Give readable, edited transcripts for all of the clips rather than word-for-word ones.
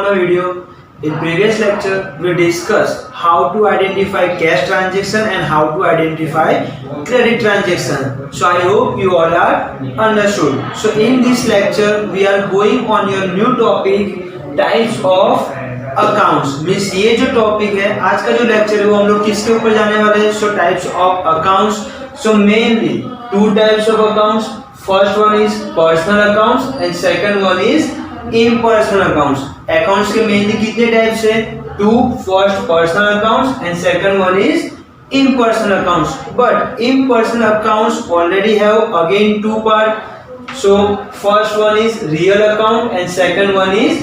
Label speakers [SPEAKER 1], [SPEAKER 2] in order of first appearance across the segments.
[SPEAKER 1] my video. In previous lecture, we discussed how to identify cash transaction and how to identify credit transaction. So I hope you all are understood. So in this lecture, we are going on your new topic, types of accounts means ये जो topic है आज का जो lecture है वो हम लोग किसके ऊपर जाने वाले हैं so types of accounts so mainly two types of accounts first one is personal accounts and second one is impersonal accounts accounts के मेनली कितने टाइप्स है two first personal accounts and second one is impersonal accounts but impersonal accounts already have again two part so first one is real account and second one is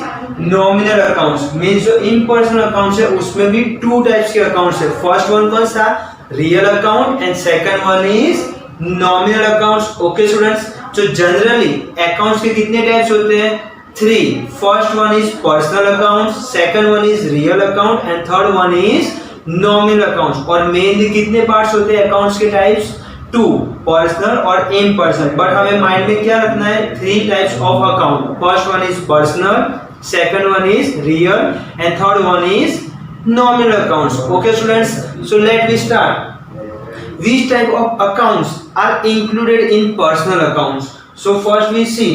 [SPEAKER 1] nominal accounts means जो impersonal accounts है उसमें भी two types के accounts है first one कौन सा real account and second one is nominal accounts okay students so generally accounts के कितने types होते हैं three first one is personal accounts second one is real account and third one is nominal accounts और mainly कितने parts होते हैं accounts के types two personal और इम्पर्सनल बट हमें माइंड में क्या रखना है three types of account first one is personal second one is real and third one is nominal accounts okay students so let we start which type of accounts are included in personal accounts so first we see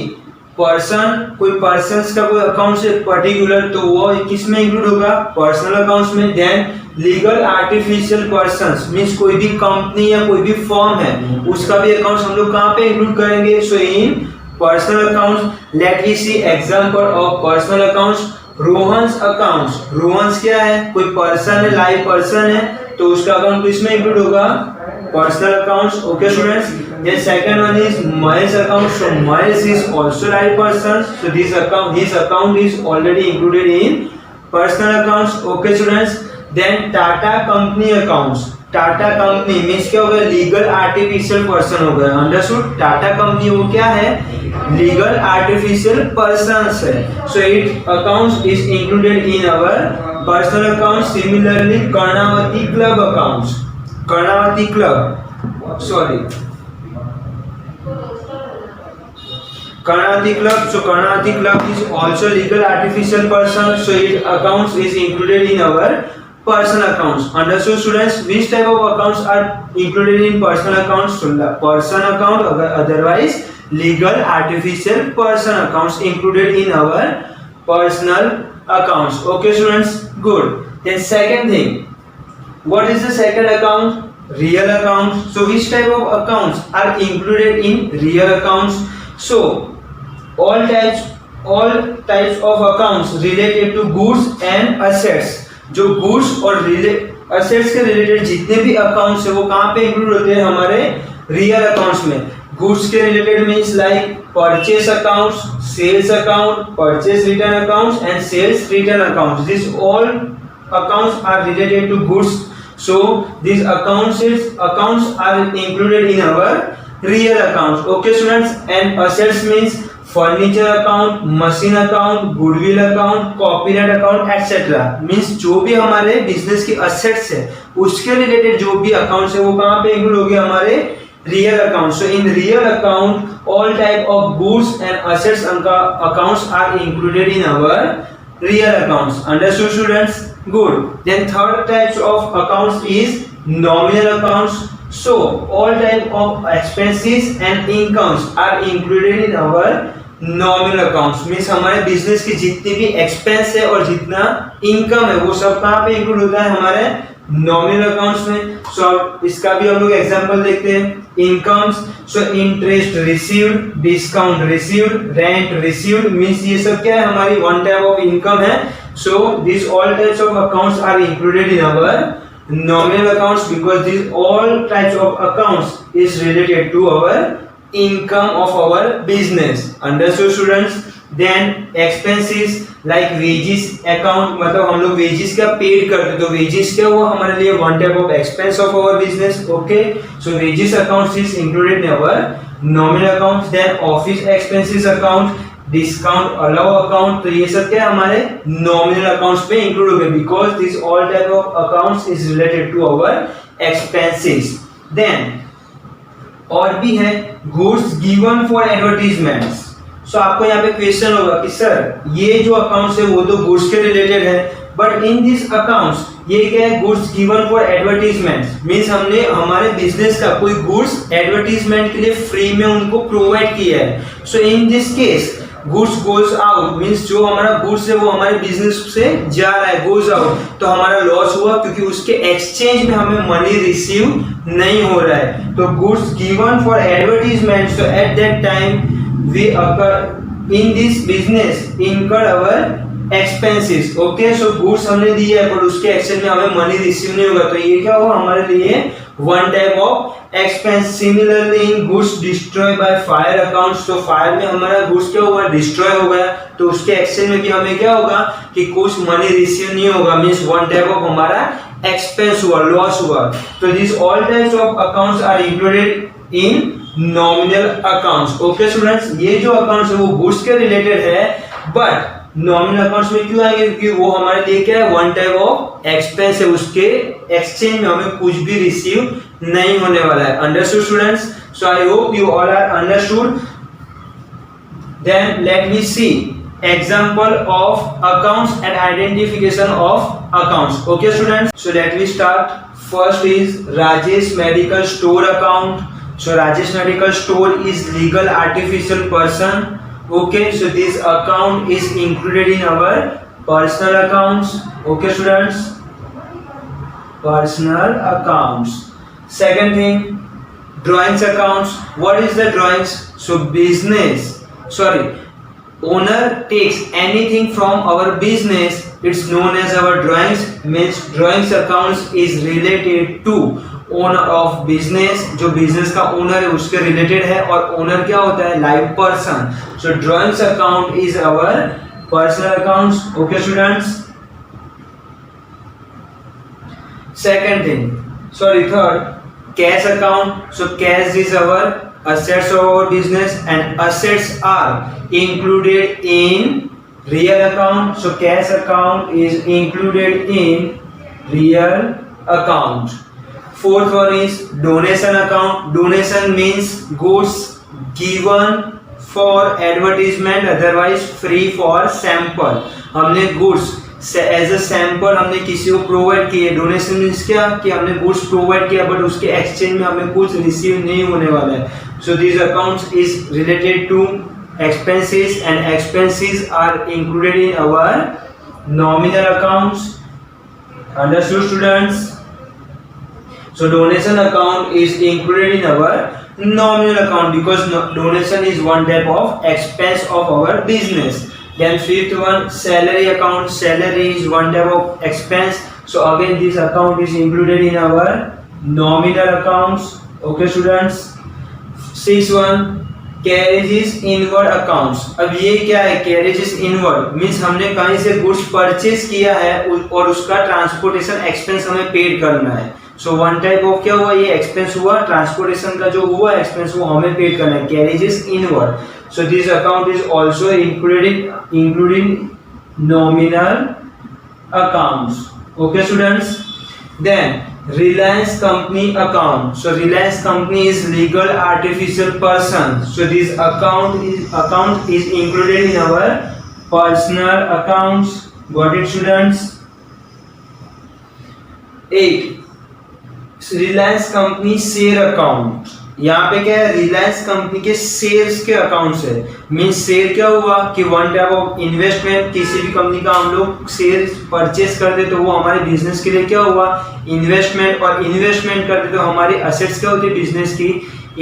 [SPEAKER 1] person कोई persons का कोई account से particular तो वो किस में include होगा personal accounts में then legal artificial persons means कोई भी कंपनी या कोई भी फर्म है उसका भी अकाउंट्स हम लोग कहां पे इंक्लूड करेंगे so in personal accounts let we see example of personal accounts Rohan's accounts Rohan's क्या है कोई पर्सन है लाइव पर्सन है तो उसका अकाउंट किसमें इंक्लूड होगा personal accounts okay students then second one is Mahesh account so Mahesh is also live person so this account his account is already included in personal accounts okay students then Tata company accounts Tata company means क्या हो गया legal artificial person हो गया understood Tata company वो क्या है legal artificial persons है so it accounts is included in our personal account similarly Karnavati club accounts Karnavati club sorry Karnataka Club so Karnataka Club is also legal artificial person so its accounts is included in our personal accounts understood students which type of accounts are included in personal accounts so person account otherwise legal artificial person accounts included in our personal accounts okay students good then second thing what is the second account real account so which type of accounts are included in real accounts so all types of accounts related to goods and assets जो goods और assets के related जितने भी accounts है वो कहाँ पे include होते हैं हमारे real accounts में goods के related means like purchase accounts sales account purchase return accounts and sales return accounts these all accounts are related to goods so these accounts are included in our real accounts okay students and assets means furniture account machine account goodwill account copyright account etc means जो भी हमारे business की assets है उसके related जो भी accounts है वो कहाँ पे इंक्लूड हो गए हमारे real account so in real account all type of goods and assets accounts are included in our real accounts understood students good then third types of accounts is nominal accounts so all type of expenses and incomes are included in our nominal accounts means हमारे business की जितनी भी expense है और जितना income है वो सब कहाँ पे इंक्लूड होता है हमारे नॉमिनल अकाउंट्स में सो इसका भी हम लोग एग्जांपल देखते हैं incomes so interest received discount received rent received means ये सब क्या है हमारी वन टाइप ऑफ इनकम है so this all types of accounts are included in our nominal accounts because these all types of accounts is related to our income of our business understood students then expenses like wages account मतलब हम लोग wages क्या paid करते तो wages क्या वो हमारे लिए one type of expense of our business okay so wages accounts is included in our nominal accounts then office expenses account discount allow account तो ये सब क्या हमारे नॉमिनल अकाउंट्स में इंक्लूड हो गए because this all type of accounts is related to our expenses then और भी है goods given for advertisements so आपको यहाँ पे क्वेश्चन होगा कि सर ये जो अकाउंट्स है वो तो गुड्स के रिलेटेड है, बट इन दिस अकाउंट्स ये क्या है, goods given for advertisement, means हमने हमारे बिजनेस का कोई गुड्स एडवर्टीजमेंट के लिए फ्री में उनको प्रोवाइड किया है। So in this case goods goes out, means जो हमारा गुड्स है वो हमारे बिजनेस से जा रहा है, गोज आउट, तो हमारा लॉस हुआ क्योंकि उसके एक्सचेंज में हमें मनी रिसीव नहीं हो रहा है। तो goods given for advertisement, so at that time we occur in this business incur our expenses. Okay, so goods हमने दिया है पर उसके एक्सचेंज में हमें मनी रिसीव नहीं होगा, तो ये क्या हुआ हमारे लिए one type of expense. Similarly in goods destroy by fire accounts, तो फायर में हमारा गुड्स क्या हुआ, डिस्ट्रॉय हो गया, तो उसके एक्सचेंज में भी हमें क्या होगा कि कुछ मनी रिसीव नहीं होगा, मींस वन टाइप ऑफ हमारा एक्सपेंस हुआ, लॉस हुआ। तो this all types of accounts are included in nominal accounts. Okay students, ये जो अकाउंट्स है वो गुड्स के रिलेटेड है, बट नॉमिनल अकाउंट्स में क्यों आएंगे, क्योंकि वो हमारे लिए क्या है, वन टाइप ऑफ एक्सपेंस है, उसके एक्सचेंज में हमें कुछ भी रिसीव नहीं होने वाला है। Understood students? So I hope you all are understood. Then let me see example of accounts and identification of accounts. Okay students, so let me start. First is Rajesh Medical Store account. So Rajesh Medical Store is legal artificial person. Okay, so this account is included in our personal accounts. Okay students, personal accounts. Second thing, drawings accounts. What is the drawings? So owner takes anything from our business, it's known as our drawings, means drawings accounts is related to owner of business, जो business का owner है उसके related है, और owner क्या होता है, live person. So drawings account is our personal accounts. Okay students, second thing, third, cash account. So cash is our assets of our business, and assets are included in real account. So cash account is included in real account. Fourth one is donation account. Donation means goods given for advertisement, otherwise free for sample. हमने goods as a sample हमने किसी को provide किए। Donation means क्या, कि हमने goods provide किया but उसके एक्सचेंज में हमें कुछ रिसीव नहीं होने वाला है। So this accounts is related to expenses, and expenses are included in our nominal accounts. Understood students? So donation account is included in our nominal account because donation is one type of expense of our business. Then fifth one, salary account. Salary is one type of expense, so again this account is included in our nominal accounts. Okay students. Sixth one, carriages inward accounts. अब ये क्या है, carriages inward means हमने कहीं से goods purchase किया है और उसका ट्रांसपोर्टेशन एक्सपेंस हमें पेड करना है। सो वन टाइप ऑफ क्या हुआ, ये एक्सपेंस हुआ, ट्रांसपोर्टेशन का जो हुआ एक्सपेंस वो हमें पेड करना है, carriages inward. So this account is also including nominal accounts. Okay students. Then Reliance Company account. So Reliance Company is legal artificial person. So this account is included in our personal accounts. Got it students? 8. Reliance Company share account. यहाँ पे क्या है, Reliance company के shares के accounts है। Means share क्या हुआ कि वन टाइप ऑफ इन्वेस्टमेंट, किसी भी कंपनी का हम लोग शेयर परचेस करते तो वो हमारे बिजनेस के लिए क्या हुआ, इन्वेस्टमेंट, और इन्वेस्टमेंट करते तो हमारी असेट्स क्या होती है, बिजनेस की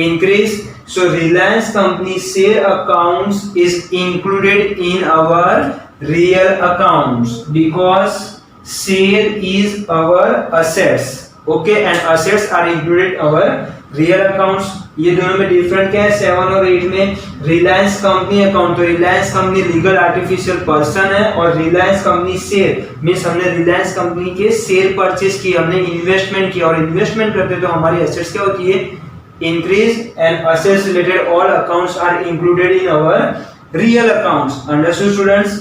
[SPEAKER 1] increase. So Reliance company share accounts is included in our real accounts because share is our assets. Okay, and assets are included our real accounts. ये दोनों में डिफरेंट क्या है, 7 और 8 में। रिलायंस कंपनी अकाउंट, तो Reliance company legal artificial person है, और रिलायंस कंपनी शेयर मींस हमने रिलायंस कंपनी के शेयर परचेज किए, हमने इन्वेस्टमेंट किया, और इन्वेस्टमेंट करते तो हमारी असेट्स क्या होती है, increase, and assets related all accounts are included in our real accounts. Understood students?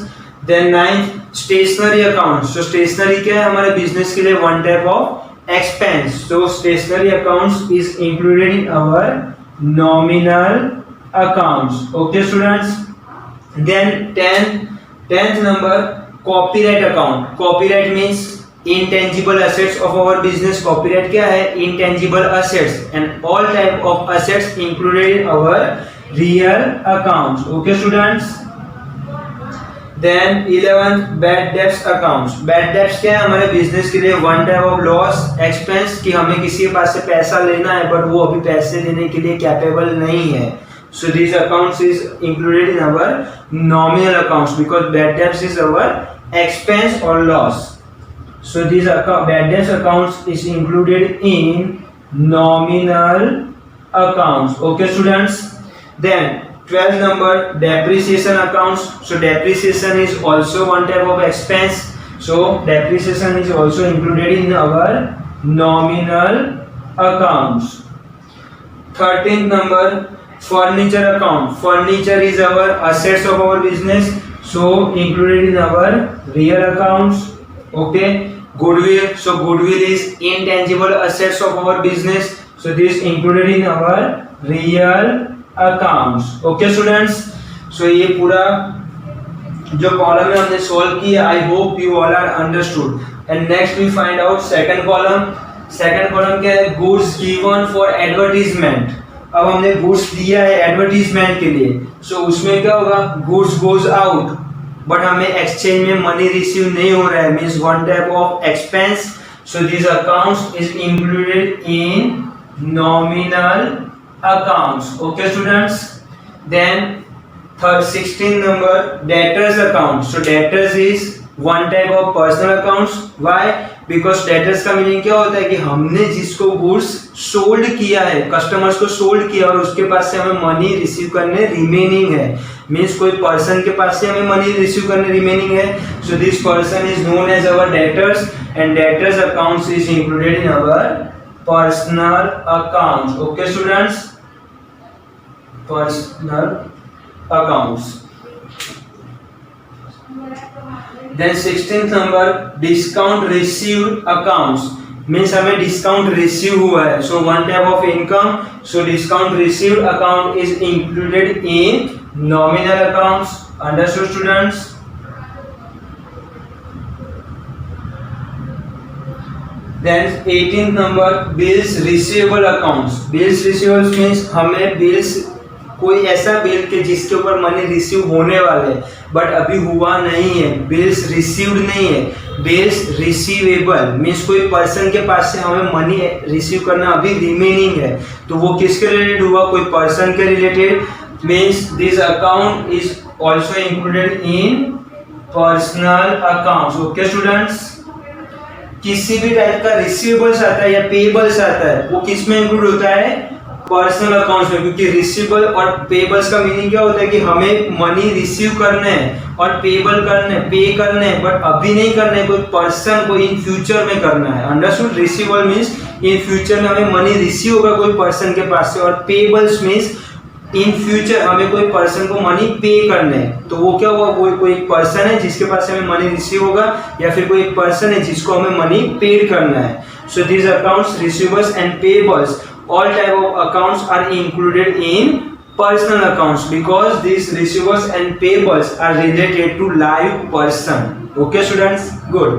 [SPEAKER 1] Then 9th, stationery account. So stationery क्या है, हमारे बिजनेस के लिए one type of expense. So stationery accounts is included in our nominal accounts. Okay students. Then tenth number, copyright account. Copyright means intangible assets of our business. Copyright क्या है? Intangible assets and all type of assets included in our real accounts. Okay students. Then 11th, bad debts accounts. Bad debts क्या है? हमारे बिजनेस के लिए one type of loss expense कि हमें किसी के पास से पैसा लेना है बट वो अभी पैसे देने के लिए कैपेबल नहीं है. So these accounts is included in our nominal accounts because bad debts is our expense or loss. So these bad debts accounts is included in nominal accounts. Okay students. Then 12th number, depreciation accounts. So depreciation is also one type of expense. So depreciation is also included in our nominal accounts. 13th number, furniture account. Furniture is our assets of our business, so included in our real accounts. Okay. Goodwill. So goodwill is intangible assets of our business, so this included in our real accounts. Okay students. So ये पूरा जो column है हमने solve किया. I hope you all are understood. And next we find out second column. Second column क्या है? Goods given for advertisement. अब हमने गुड्स दिया है एडवर्टीजमेंट के लिए. सो उसमें क्या होगा? गुड्स गोज आउट बट हमें एक्सचेंज में मनी रिसीव नहीं हो रहा है, means one type of expense. So this accounts is included in nominal accounts. Okay students. Then 16 number, debtors account. So debtors is one type of personal accounts. Why? Because debtors का meaning क्या होता है कि हमने जिसको goods sold किया है, customers को सोल्ड किया और उसके पास से हमें मनी रिसीव करने रिमेनिंग है, मींस कोई पर्सन के पास से हमें मनी रिसीव करने रिमेनिंग है. So this person is known as our debtors and debtors accounts is included in our personal accounts. Okay students. Personal accounts. Then 16th number, discount received accounts. Means हमें discount receive हुआ है. So one type of income. So discount received account is included in nominal accounts. Understood students? Then 18th number, bills receivable accounts. Bills receivables means हमें bills कोई ऐसा bill के जिसके ऊपर money receive होने वाले बट अभी हुआ नहीं है, बिल्स रिसीव्ड नहीं है. बिल्स रिसीवेबल मीन्स कोई पर्सन के पास से हमें मनी रिसीव करना अभी रिमेनिंग है, तो वो किसके रिलेटेड हुआ? कोई पर्सन के related. Means this account is also included in personal accounts. Okay students. किसी भी टाइप का रिसीवेबल्स आता है या पेबल्स आता है वो किस में इंक्लूड होता है? पर्सनल अकाउंट्स में. क्योंकि रिसीवेबल और पेबल्स का मीनिंग क्या होता है कि हमें मनी रिसीव करना है और पेबल करना है, पे करना है बट अभी नहीं करना है, कोई पर्सन को इन फ्यूचर में करना है. Understood. Receivable means in future में हमें मनी रिसीव होगा कोई पर्सन के पास से, और पेबल्स मींस इन फ्यूचर हमें कोई पर्सन को मनी पे करना है. तो वो क्या हुआ? वो कोई पर्सन है जिसके पास हमें मनी रिसीव होगा या फिर कोई पर्सन है जिसको हमें मनी पेड करना है. So this accounts receivables and payables, all type of accounts are included in personal accounts because these receivables and payables are related to live person. Okay students, good.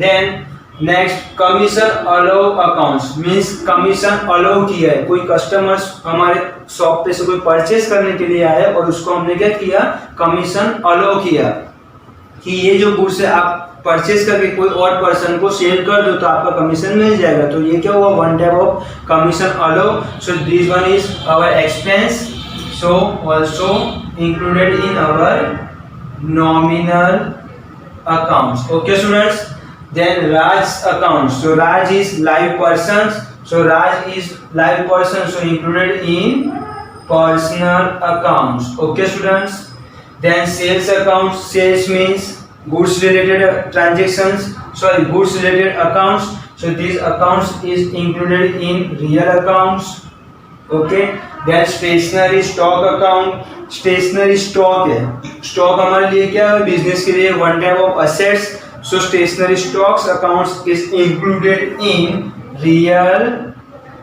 [SPEAKER 1] Then next, commission allow accounts means commission allow किया है. कोई customers हमारे shop पे से कोई purchase करने के लिए आए और उसको हमने क्या किया? कमीशन अलाउ किया कि ये जो गुड्स है आप परचेज करके कोई और पर्सन को सेल कर दो तो आपका कमीशन मिल जाएगा. तो ये क्या हुआ? One type of commission allow. So this one is our expense, so also included in our nominal accounts. Okay students. Then Raj accounts. So Raj is live person. So Raj is live person, so included in personal accounts. Okay students. Then sales accounts. Sales means goods related transactions, sorry, goods related accounts. So these accounts is included in real accounts. Okay. Then stationery stock account. Stationery stock है. Stock हमारे लिए क्या है? Business के लिए one type of assets. So stationery stocks accounts is included in real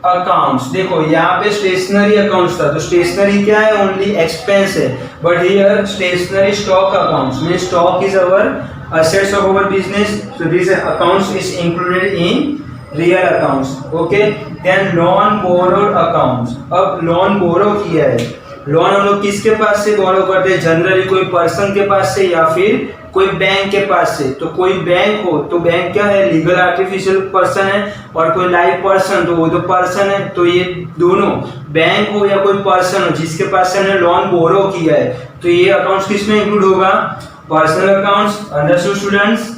[SPEAKER 1] accounts, देखो यहाँ पे स्टेशनरी अकाउंट्स था, तो स्टेशनरी क्या है, ओनली एक्सपेंस है, but here stationery stock accounts mean stock is our assets of our business, so this accounts is included in real accounts. Okay, then loan borrowed accounts. अब loan बोरो किया है, loan हम लोग किसके पास से बोरो करते हैं, जनरली कोई पर्सन के पास से या फिर कोई बैंक के पास से। तो कोई बैंक हो तो बैंक क्या है, लीगल आर्टिफिशियल पर्सन है, और कोई लाइव पर्सन तो वो तो पर्सन है। तो ये दोनों बैंक हो या कोई पर्सन हो जिसके पास से हमने लोन बोरो किया है, तो ये अकाउंट्स किस में इंक्लूड होगा, personal accounts. Understood students,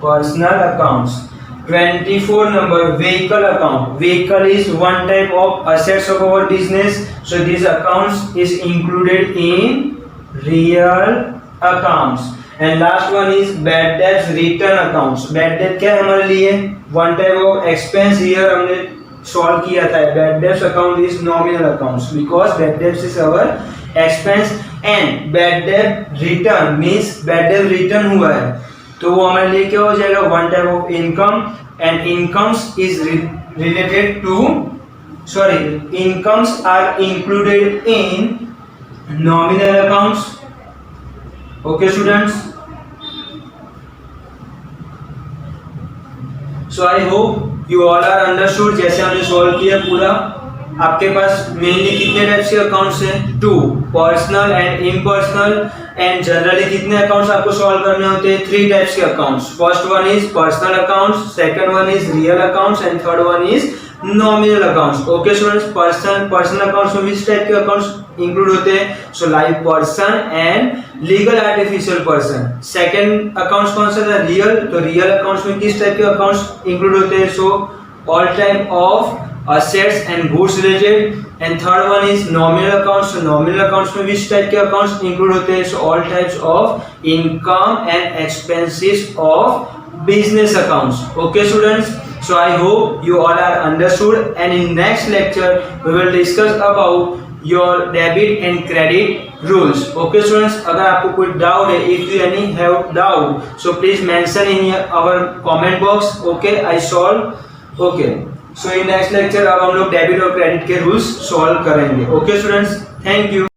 [SPEAKER 1] personal accounts. 24 number, vehicle account. Vehicle is one type of assets of our business, so these accounts is included in real accounts. And last one is bad debts return accounts. Bad debt क्या है हमारे लिए, one type of expense, here हमने solve किया था। bad debts account is nominal accounts because bad debts is our expense, and bad debt return means bad debt return हुआ है तो वो हमारे लिए क्या हो जाएगा, one type of income, and incomes is related to incomes are included in nominal accounts. Okay students, so I hope you all are understood. जैसे हमने सॉल्व किया पूरा, आपके पास मेनली कितने टाइप्स के अकाउंट्स हैं, 2, personal and impersonal, and generally कितने अकाउंट्स आपको सॉल्व करने होते हैं, 3 टाइप्स के accounts. First one is personal accounts, second one is real accounts, and third one is nominal accounts. Okay students, personal accounts में which type के accounts include होते हैं, सो live person and legal artificial person. Second accounts कौन सा था, real, तो real accounts में किस टाइप के अकाउंट्स इंक्लूड होते हैं, so all type of assets and goods related, and third one is nominal accounts. So nominal accounts में which type के accounts include होते हैं, so all types of income and expenses of business accounts. Okay students, so I hope you all are understood, and in next lecture we will discuss about your debit and credit rules. Okay students, अगर आपको कोई doubt है, if you any have doubt, so please mention in our comment box. Okay, I solve. Okay, so in next lecture अब हम लोग debit और credit के rules solve करेंगे। Okay students, thank you.